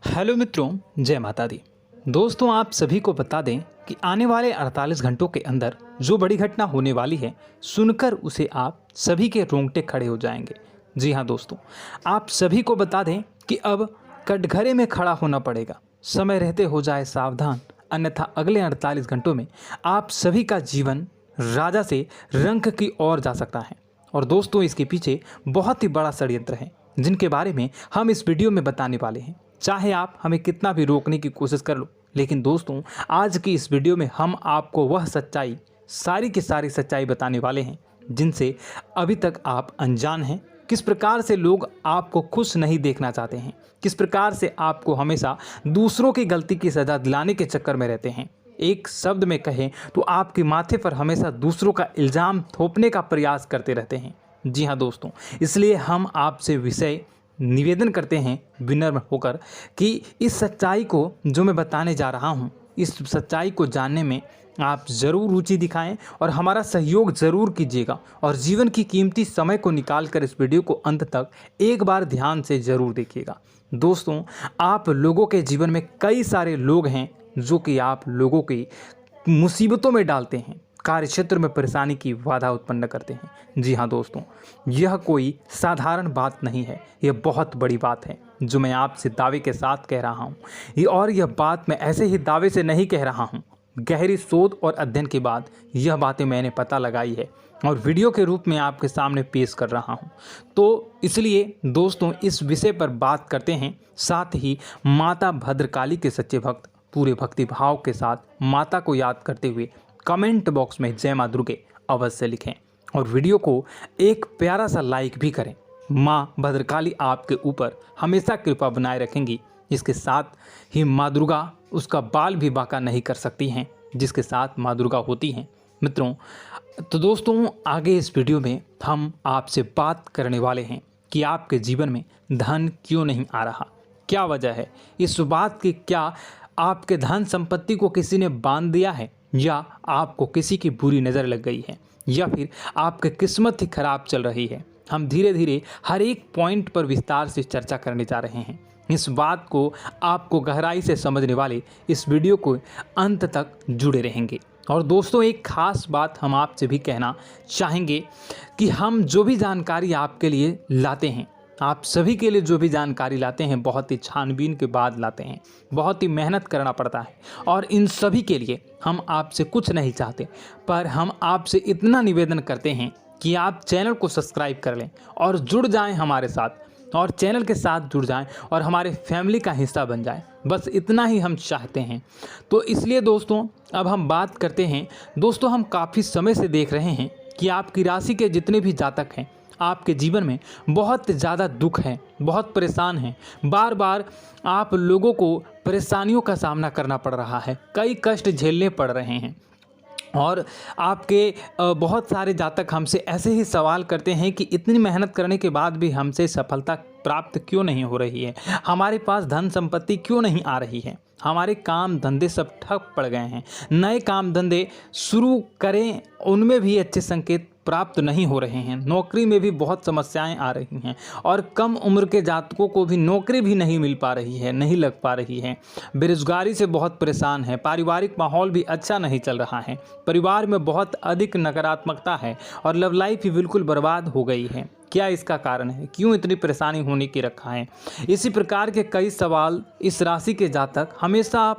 Hello मित्रों, जय माता दी। दोस्तों, आप सभी को बता दें कि आने वाले 48 घंटों के अंदर जो बड़ी घटना होने वाली है, सुनकर उसे आप सभी के रोंगटे खड़े हो जाएंगे। जी हाँ दोस्तों, आप सभी को बता दें कि अब कटघरे में खड़ा होना पड़ेगा। समय रहते हो जाए सावधान, अन्यथा अगले 48 घंटों में आप सभी का जीवन राजा से रंक की ओर जा सकता है। और दोस्तों, इसके पीछे बहुत ही बड़ा षड्यंत्र है, जिनके बारे में हम इस वीडियो में बताने वाले हैं। चाहे आप हमें कितना भी रोकने की कोशिश कर लो, लेकिन दोस्तों, आज की इस वीडियो में हम आपको वह सच्चाई, सारी की सारी सच्चाई बताने वाले हैं जिनसे अभी तक आप अनजान हैं। किस प्रकार से लोग आपको खुश नहीं देखना चाहते हैं, किस प्रकार से आपको हमेशा दूसरों की गलती की सज़ा दिलाने के चक्कर में रहते हैं। एक शब्द में कहें तो आपके माथे पर हमेशा दूसरों का इल्ज़ाम थोपने का प्रयास करते रहते हैं। जी हाँ दोस्तों, इसलिए हम आपसे विषय निवेदन करते हैं विनम्र होकर कि इस सच्चाई को जो मैं बताने जा रहा हूँ, इस सच्चाई को जानने में आप ज़रूर रुचि दिखाएं और हमारा सहयोग ज़रूर कीजिएगा। और जीवन की कीमती समय को निकाल कर इस वीडियो को अंत तक एक बार ध्यान से ज़रूर देखिएगा। दोस्तों, आप लोगों के जीवन में कई सारे लोग हैं जो कि आप लोगों की मुसीबतों में डालते हैं, कार्य क्षेत्र में परेशानी की बाधा उत्पन्न करते हैं। जी हाँ दोस्तों, यह कोई साधारण बात नहीं है, यह बहुत बड़ी बात है जो मैं आपसे दावे के साथ कह रहा हूँ। और यह बात मैं ऐसे ही दावे से नहीं कह रहा हूँ, गहरी शोध और अध्ययन के बाद यह बातें मैंने पता लगाई है और वीडियो के रूप में आपके सामने पेश कर रहा हूँ। तो इसलिए दोस्तों, इस विषय पर बात करते हैं। साथ ही माता भद्रकाली के सच्चे भक्त पूरे भक्ति भाव के साथ माता को याद करते हुए कमेंट बॉक्स में जय मां दुर्गे अवश्य लिखें और वीडियो को एक प्यारा सा लाइक भी करें। माँ भद्रकाली आपके ऊपर हमेशा कृपा बनाए रखेंगी। इसके साथ ही माँ दुर्गा उसका बाल भी बांका नहीं कर सकती हैं, जिसके साथ माँ दुर्गा होती हैं। मित्रों, तो दोस्तों, आगे इस वीडियो में हम आपसे बात करने वाले हैं कि आपके जीवन में धन क्यों नहीं आ रहा, क्या वजह है इस बात की। क्या आपके धन संपत्ति को किसी ने बांध दिया है, या आपको किसी की बुरी नज़र लग गई है, या फिर आपकी किस्मत ही खराब चल रही है। हम धीरे धीरे हर एक पॉइंट पर विस्तार से चर्चा करने जा रहे हैं। इस बात को आपको गहराई से समझने वाले इस वीडियो को अंत तक जुड़े रहेंगे। और दोस्तों, एक खास बात हम आपसे भी कहना चाहेंगे कि हम जो भी जानकारी आपके लिए लाते हैं, आप सभी के लिए जो भी जानकारी लाते हैं, बहुत ही छानबीन के बाद लाते हैं, बहुत ही मेहनत करना पड़ता है। और इन सभी के लिए हम आपसे कुछ नहीं चाहते, पर हम आपसे इतना निवेदन करते हैं कि आप चैनल को सब्सक्राइब कर लें और जुड़ जाएं हमारे साथ, और चैनल के साथ जुड़ जाएं और हमारे फैमिली का हिस्सा बन जाएं। बस इतना ही हम चाहते हैं। तो इसलिए दोस्तों, अब हम बात करते हैं। दोस्तों, हम काफ़ी समय से देख रहे हैं कि आपकी राशि के जितने भी जातक हैं, आपके जीवन में बहुत ज़्यादा दुख है, बहुत परेशान हैं। बार बार आप लोगों को परेशानियों का सामना करना पड़ रहा है, कई कष्ट झेलने पड़ रहे हैं। और आपके बहुत सारे जातक हमसे ऐसे ही सवाल करते हैं कि इतनी मेहनत करने के बाद भी हमसे सफलता प्राप्त क्यों नहीं हो रही है, हमारे पास धन संपत्ति क्यों नहीं आ रही है, हमारे काम धंधे सब ठप पड़ गए हैं, नए काम धंधे शुरू करें उनमें भी अच्छे संकेत प्राप्त नहीं हो रहे हैं, नौकरी में भी बहुत समस्याएं आ रही हैं, और कम उम्र के जातकों को भी नौकरी भी नहीं मिल पा रही है, नहीं लग पा रही है, बेरोजगारी से बहुत परेशान है, पारिवारिक माहौल भी अच्छा नहीं चल रहा है, परिवार में बहुत अधिक नकारात्मकता है और लव लाइफ भी बिल्कुल बर्बाद हो गई है। क्या इसका कारण है, क्यों इतनी परेशानी होने की रखा है? इसी प्रकार के कई सवाल इस राशि के जातक हमेशा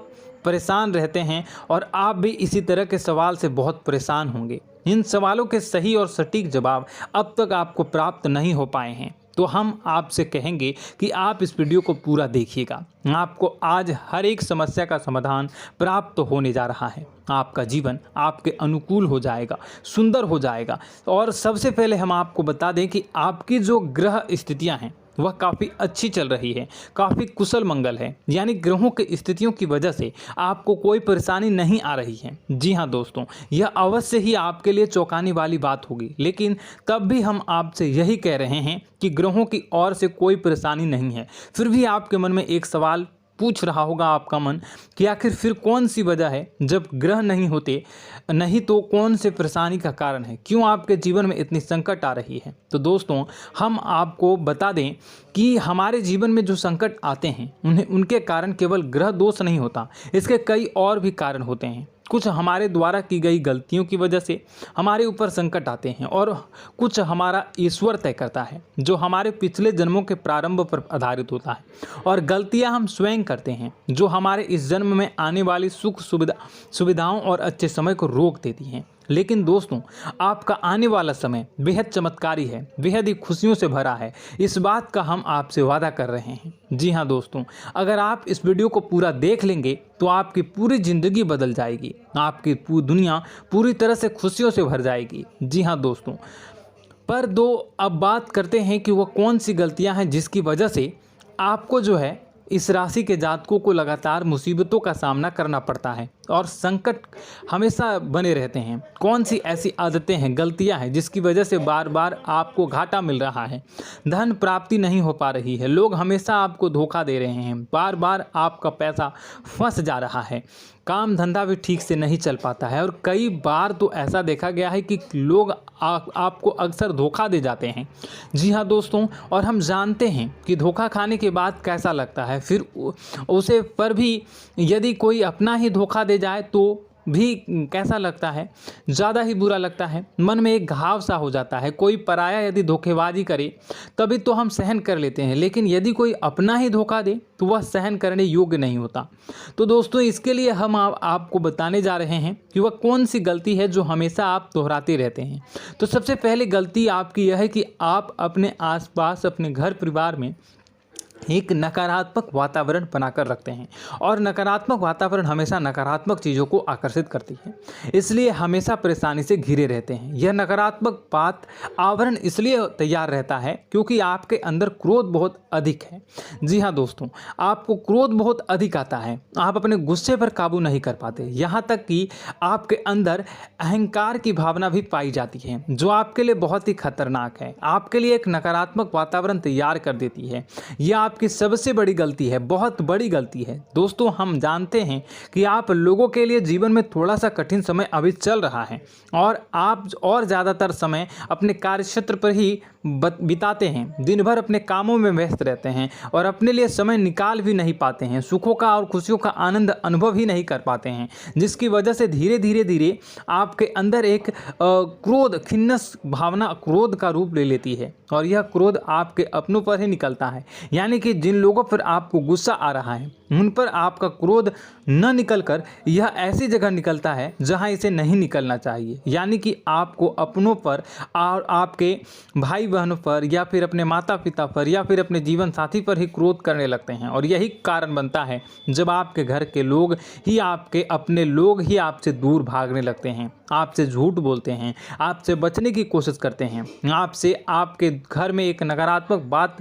परेशान रहते हैं, और आप भी इसी तरह के सवाल से बहुत परेशान होंगे। इन सवालों के सही और सटीक जवाब अब तक आपको प्राप्त नहीं हो पाए हैं, तो हम आपसे कहेंगे कि आप इस वीडियो को पूरा देखिएगा। आपको आज हर एक समस्या का समाधान प्राप्त होने जा रहा है। आपका जीवन आपके अनुकूल हो जाएगा, सुंदर हो जाएगा। और सबसे पहले हम आपको बता दें कि आपकी जो ग्रह स्थितियां हैं वह काफ़ी अच्छी चल रही है, काफ़ी कुशल मंगल है, यानी ग्रहों की स्थितियों की वजह से आपको कोई परेशानी नहीं आ रही है। जी हाँ दोस्तों, यह अवश्य ही आपके लिए चौंकाने वाली बात होगी, लेकिन तब भी हम आपसे यही कह रहे हैं कि ग्रहों की ओर से कोई परेशानी नहीं है। फिर भी आपके मन में एक सवाल पूछ रहा होगा आपका मन कि आखिर फिर कौन सी वजह है, जब ग्रह नहीं होते नहीं तो कौन से परेशानी का कारण है, क्यों आपके जीवन में इतनी संकट आ रही है। तो दोस्तों हम आपको बता दें कि हमारे जीवन में जो संकट आते हैं उनके कारण केवल ग्रह दोष नहीं होता, इसके कई और भी कारण होते हैं। कुछ हमारे द्वारा की गई गलतियों की वजह से हमारे ऊपर संकट आते हैं और कुछ हमारा ईश्वर तय करता है, जो हमारे पिछले जन्मों के प्रारंभ पर आधारित होता है। और गलतियां हम स्वयं करते हैं, जो हमारे इस जन्म में आने वाली सुख सुविधाओं और अच्छे समय को रोक देती हैं। लेकिन दोस्तों आपका आने वाला समय बेहद चमत्कारी है, बेहद ही खुशियों से भरा है, इस बात का हम आपसे वादा कर रहे हैं। जी हाँ दोस्तों, अगर आप इस वीडियो को पूरा देख लेंगे तो आपकी पूरी ज़िंदगी बदल जाएगी, आपकी पूरी दुनिया पूरी तरह से खुशियों से भर जाएगी। जी हाँ दोस्तों, पर अब बात करते हैं कि वह कौन सी गलतियां हैं जिसकी वजह से आपको जो है इस राशि के जातकों को लगातार मुसीबतों का सामना करना पड़ता है और संकट हमेशा बने रहते हैं। कौन सी ऐसी आदतें हैं, गलतियां हैं जिसकी वजह से बार बार आपको घाटा मिल रहा है, धन प्राप्ति नहीं हो पा रही है, लोग हमेशा आपको धोखा दे रहे हैं, बार बार आपका पैसा फंस जा रहा है, काम धंधा भी ठीक से नहीं चल पाता है और कई बार तो ऐसा देखा गया है कि लोग आपको अक्सर धोखा दे जाते हैं। जी हाँ दोस्तों, और हम जानते हैं कि धोखा खाने के बाद कैसा लगता है, फिर उसे पर भी यदि कोई अपना ही धोखा दे जाए तो भी कैसा लगता है, ज़्यादा ही बुरा लगता है, मन में एक घाव सा हो जाता है। कोई पराया यदि धोखेबाजी करे तभी तो हम सहन कर लेते हैं, लेकिन यदि कोई अपना ही धोखा दे तो वह सहन करने योग्य नहीं होता। तो दोस्तों इसके लिए हम आपको बताने जा रहे हैं कि वह कौन सी गलती है जो हमेशा आप दोहराते रहते हैं। तो सबसे पहले गलती आपकी यह है कि आप अपने आसपास, अपने घर परिवार में एक नकारात्मक वातावरण बनाकर रखते हैं और नकारात्मक वातावरण हमेशा नकारात्मक चीज़ों को आकर्षित करती है, इसलिए हमेशा परेशानी से घिरे रहते हैं। यह नकारात्मक आवरण इसलिए तैयार रहता है क्योंकि आपके अंदर क्रोध बहुत अधिक है। जी हाँ दोस्तों, आपको क्रोध बहुत अधिक आता है, आप अपने गुस्से पर काबू नहीं कर पाते, यहाँ तक कि आपके अंदर अहंकार की भावना भी पाई जाती है, जो आपके लिए बहुत ही खतरनाक है, आपके लिए एक नकारात्मक वातावरण तैयार कर देती है। यह आपकी सबसे बड़ी गलती है, बहुत बड़ी गलती है। दोस्तों हम जानते हैं कि आप लोगों के लिए जीवन में थोड़ा सा कठिन समय अभी चल रहा है और आप और ज़्यादातर समय अपने कार्यक्षेत्र पर ही बिताते हैं, दिन भर अपने कामों में व्यस्त रहते हैं और अपने लिए समय निकाल भी नहीं पाते हैं, सुखों का और खुशियों का आनंद अनुभव ही नहीं कर पाते हैं, जिसकी वजह से धीरे धीरे आपके अंदर एक क्रोध, खिन्नस भावना क्रोध का रूप ले लेती है और यह क्रोध आपके अपनों पर ही निकलता है। यानी कि जिन लोगों पर आपको गुस्सा आ रहा है उन पर आपका क्रोध न निकलकर यह ऐसी जगह निकलता है जहां इसे नहीं निकलना चाहिए। यानी कि आपको अपनों पर और आपके भाई बहनों पर या फिर अपने माता पिता पर या फिर अपने जीवन साथी पर ही क्रोध करने लगते हैं और यही कारण बनता है जब आपके घर के लोग ही, आपके अपने लोग ही आपसे दूर भागने लगते हैं, आपसे झूठ बोलते हैं, आपसे बचने की कोशिश करते हैं, आपके घर में एक नकारात्मक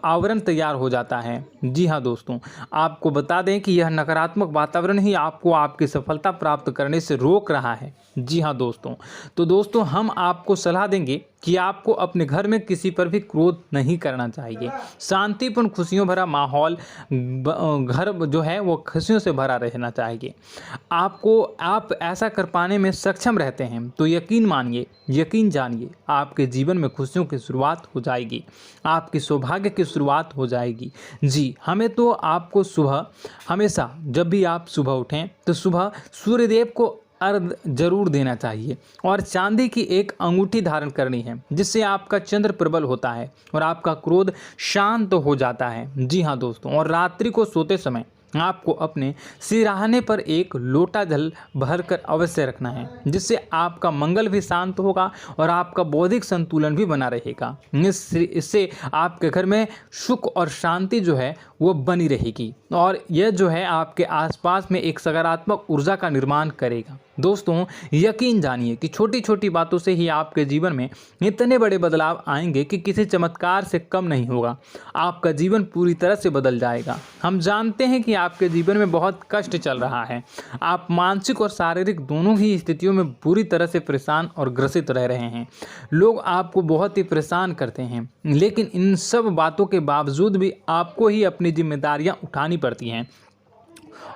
आवरण तैयार हो जाता है। जी हाँ दोस्तों, आपको बता दें कि यह नकारात्मक वातावरण ही आपको आपकी सफलता प्राप्त करने से रोक रहा है। जी हाँ दोस्तों, तो दोस्तों हम आपको सलाह देंगे कि आपको अपने घर में किसी पर भी क्रोध नहीं करना चाहिए। शांतिपूर्ण खुशियों भरा माहौल, घर जो है वो खुशियों से भरा रहना चाहिए। आप ऐसा कर पाने में सक्षम रहते हैं तो यकीन मानिए, यकीन जानिए, आपके जीवन में खुशियों की शुरुआत हो जाएगी, आपकी सौभाग्य की शुरुआत हो जाएगी। जी, हमें तो आपको सुबह, हमेशा जब भी आप सुबह उठें तो सुबह सूर्यदेव को अर्घ जरूर देना चाहिए और चांदी की एक अंगूठी धारण करनी है, जिससे आपका चंद्र प्रबल होता है और आपका क्रोध शांत हो जाता है। जी हाँ दोस्तों, और रात्रि को सोते समय आपको अपने सिरहाने पर एक लोटा जल भरकर अवश्य रखना है, जिससे आपका मंगल भी शांत होगा और आपका बौद्धिक संतुलन भी बना रहेगा। इससे आपके घर में सुख और शांति जो है वो बनी रहेगी और यह जो है आपके आसपास में एक सकारात्मक ऊर्जा का निर्माण करेगा। दोस्तों यकीन जानिए कि छोटी छोटी बातों से ही आपके जीवन में इतने बड़े बदलाव आएंगे कि किसी चमत्कार से कम नहीं होगा, आपका जीवन पूरी तरह से बदल जाएगा। हम जानते हैं कि आपके जीवन में बहुत कष्ट चल रहा है। आप मानसिक और शारीरिक दोनों ही स्थितियों में बुरी तरह से परेशान और ग्रसित रह रहे हैं। लोग आपको बहुत ही परेशान करते हैं, लेकिन इन सब बातों के बावजूद भी आपको ही अपनी जिम्मेदारियां उठानी पड़ती हैं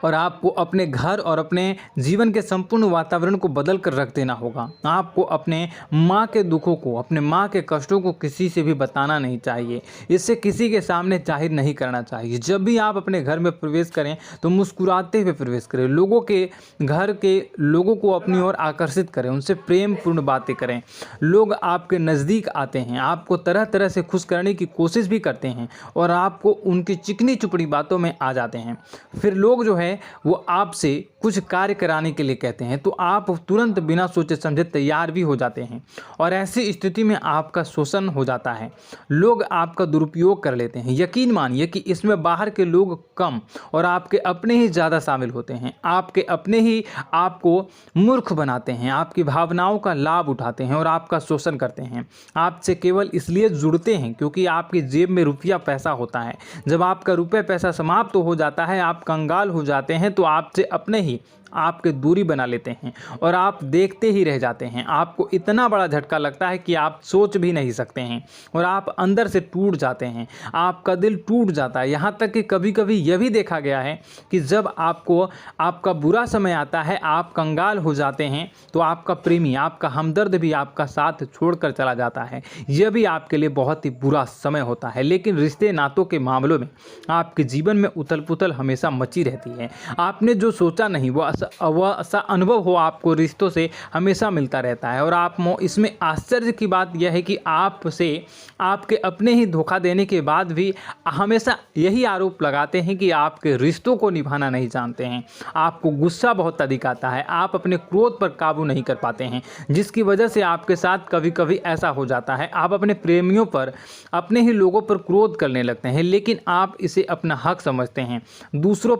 और आपको अपने घर और अपने जीवन के संपूर्ण वातावरण को बदल कर रख देना होगा। आपको अपने माँ के दुखों को, अपने माँ के कष्टों को किसी से भी बताना नहीं चाहिए। इससे किसी के सामने जाहिर नहीं करना चाहिए। जब भी आप अपने घर में प्रवेश करें तो मुस्कुराते हुए प्रवेश करें। लोगों के घर के लोगों को अपनी ओर आकर्षित करें, उनसे प्रेमपूर्ण बातें करें। लोग आपके नज़दीक आते हैं, आपको तरह तरह से खुश करने की कोशिश भी करते हैं और आपको उनकी चिकनी चुपड़ी बातों में आ जाते हैं। फिर लोग जो है वो आपसे कुछ कार्य कराने के लिए कहते हैं तो आप तुरंत बिना सोचे समझे तैयार भी हो जाते हैं और ऐसी स्थिति में आपका शोषण हो जाता है। लोग आपका दुरुपयोग कर लेते हैं। यकीन मानिए कि इसमें बाहर के लोग कम और आपके अपने ही ज़्यादा शामिल होते हैं। आपके अपने ही आपको मूर्ख बनाते हैं, आपकी भावनाओं का लाभ उठाते हैं और आपका शोषण करते हैं। आपसे केवल इसलिए जुड़ते हैं क्योंकि आपकी जेब में रुपया पैसा होता है। जब आपका रुपया पैसा समाप्त हो जाता है, आप कंगाल हो जाते हैं तो आपसे अपने ही आपके दूरी बना लेते हैं और आप देखते ही रह जाते हैं। आपको इतना बड़ा झटका लगता है कि आप सोच भी नहीं सकते हैं और आप अंदर से टूट जाते हैं। आपका दिल टूट जाता है। यहाँ तक कि कभी कभी यह भी देखा गया है कि जब आपको आपका बुरा समय आता है, आप कंगाल हो जाते हैं तो आपका प्रेमी, आपका हमदर्द भी आपका साथ छोड़कर चला जाता है। यह भी आपके लिए बहुत ही बुरा समय होता है। लेकिन रिश्ते नातों के मामलों में आपके जीवन में उथल पुथल हमेशा मची रहती है। आपने जो सोचा नहीं वो ऐसा अनुभव हो आपको रिश्तों से हमेशा मिलता रहता है। और आप इसमें आश्चर्य की बात यह है कि आपसे आपके अपने ही धोखा देने के बाद भी हमेशा यही आरोप लगाते हैं कि आपके रिश्तों को निभाना नहीं जानते हैं। आपको गुस्सा बहुत अधिक आता है, आप अपने क्रोध पर काबू नहीं कर पाते हैं, जिसकी वजह से आपके साथ कभी कभी ऐसा हो जाता है आप अपने प्रेमियों पर, अपने ही लोगों पर क्रोध करने लगते हैं। लेकिन आप इसे अपना हक समझते हैं, दूसरों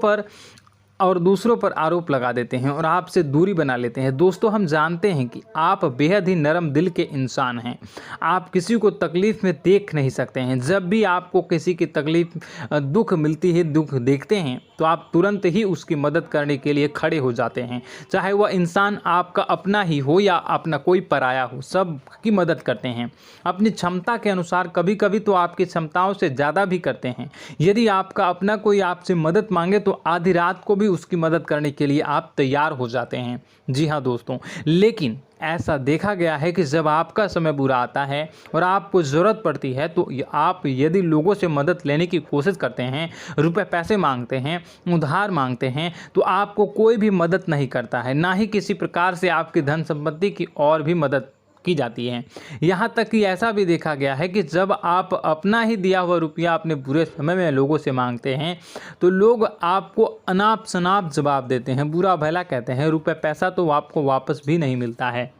पर आरोप लगा देते हैं और आपसे दूरी बना लेते हैं। दोस्तों, हम जानते हैं कि आप बेहद ही नरम दिल के इंसान हैं। आप किसी को तकलीफ़ में देख नहीं सकते हैं। जब भी आपको किसी की तकलीफ़, दुख मिलती है, दुख देखते हैं तो आप तुरंत ही उसकी मदद करने के लिए खड़े हो जाते हैं। चाहे वह इंसान आपका अपना ही हो या अपना कोई पराया हो, सब की मदद करते हैं अपनी क्षमता के अनुसार। कभी कभी तो आपकी क्षमताओं से ज़्यादा भी करते हैं। यदि आपका अपना कोई आपसे मदद मांगे तो आधी रात को भी उसकी मदद करने के लिए आप तैयार हो जाते हैं। जी हाँ दोस्तों, लेकिन ऐसा देखा गया है कि जब आपका समय बुरा आता है और आपको ज़रूरत पड़ती है तो आप यदि लोगों से मदद लेने की कोशिश करते हैं, रुपए पैसे मांगते हैं, उधार मांगते हैं, तो आपको कोई भी मदद नहीं करता है। ना ही किसी प्रकार से आपकी धन संपत्ति की और भी मदद की जाती है। यहाँ तक कि ऐसा भी देखा गया है कि जब आप अपना ही दिया हुआ रुपया अपने बुरे समय में लोगों से मांगते हैं तो लोग आपको अनाप शनाप जवाब देते हैं, बुरा भला कहते हैं। रुपये पैसा तो आपको वापस भी नहीं मिलता है।